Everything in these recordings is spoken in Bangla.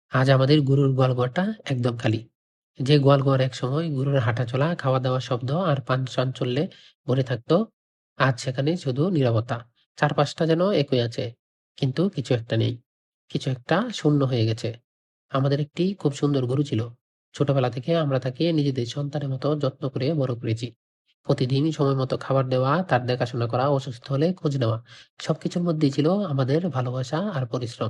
আজ আমাদের গরুর গোয়ালঘরটা একদম খালি। যে গোয়ালঘর একসময় গরুর হাঁটাচলা, খাওয়া-দাওয়ার শব্দ আর প্রাণচাঞ্চল্যে ভরে থাকত, আজ সেখানে শুধু নীরবতা। চারপাশটা যেন একই আছে, কিন্তু কিছু একটা নেই। কিছু একটা শূন্য হয়ে গেছে। আমাদের একটি খুব সুন্দর গরু ছিল। ছোটবেলা থেকে আমরা তাকে নিজেদের সন্তানের মতো যত্ন করে বড় করেছি। প্রতিদিন সময় মতো খাবার দেওয়া, তার দেখাশোনা করা, অসুস্থ হলে খোঁজ নেওয়া। সবকিছুর মধ্যেই ছিল আমাদের ভালোবাসা আর পরিশ্রম।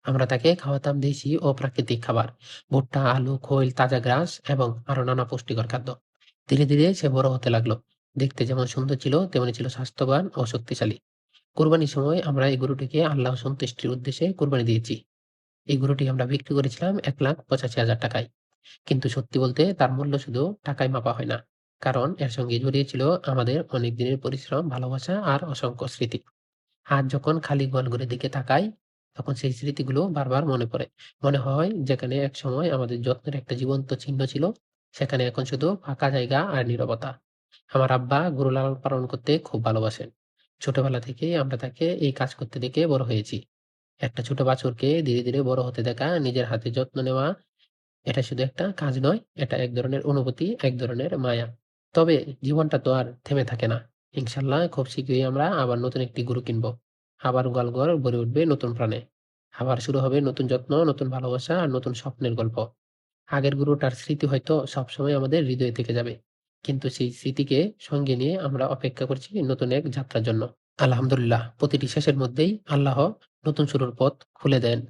আমরা তাকে খাওয়াতাম দেশি ও প্রাকৃতিক খাবার, ভুট্টা, আলু, খৈল, তাজা ঘাস এবং আরো নানা পুষ্টিকর খাদ্য। ধীরে ধীরে সে বড় হতে লাগলো। দেখতে যেমন সুন্দর ছিল, তেমনি ছিল স্বাস্থ্যবান ও শক্তিশালী। কোরবানির সময় আমরা এই গরুটিকে আল্লাহ সন্তুষ্টির উদ্দেশ্যে কোরবানি দিয়েছি। এই গরুটি আমরা বিক্রি করেছিলাম ১,৮৫,০০০ টাকায়। কিন্তু সত্যি বলতে তার মূল্য শুধু টাকায় মাপা হয় না, কারণ এর সঙ্গে জড়িয়ে ছিল আমাদের অনেক দিনের পরিশ্রম, ভালোবাসা আর অসংখ্য স্মৃতি। আজ যখন খালি গোয়ালঘরের দিকে তাকাই, তখন সেই স্মৃতিগুলো বারবার মনে পড়ে। মনে হয় যেখানে একসময় আমাদের যত্নের একটা জীবন্ত চিহ্ন ছিল, সেখানে এখন শুধু ফাঁকা জায়গা আর নীরবতা। আমার আব্বা গরু লালন পালন করতে খুব ভালোবাসেন। ছোটবেলা থেকেই আমরা তাকে এই কাজ করতে দেখে বড় হয়েছি। একটা ছোট বাছুরকে ধীরে ধীরে বড় হতে দেখা, নিজের হাতে যত্ন নেওয়া, এটা শুধু একটা কাজ নয়, এটা এক ধরনের অনুভূতি, এক ধরনের মায়া। তবে জীবনটা তো আর থেমে থাকে না। ইনশাল্লাহ খুব শীঘ্রই আমরা আবার নতুন একটি গরু কিনবো। আবার গোয়ালঘর ভরে উঠবে নতুন প্রাণে। আবার শুরু হবে নতুন যত্ন, নতুন ভালোবাসা আর নতুন স্বপ্নের গল্প। আগের গরুটার স্মৃতি হয়তো সবসময় আমাদের হৃদয়ে থেকে যাবে। কিন্তু সেই স্মৃতিকে সঙ্গে নিয়ে আমরা অপেক্ষা করছি নতুন এক যাত্রার জন্য। আলহামদুলিল্লাহ, প্রতিটি শেষের মধ্যেই আল্লাহ নতুন শুরুর পথ খুলে দেন।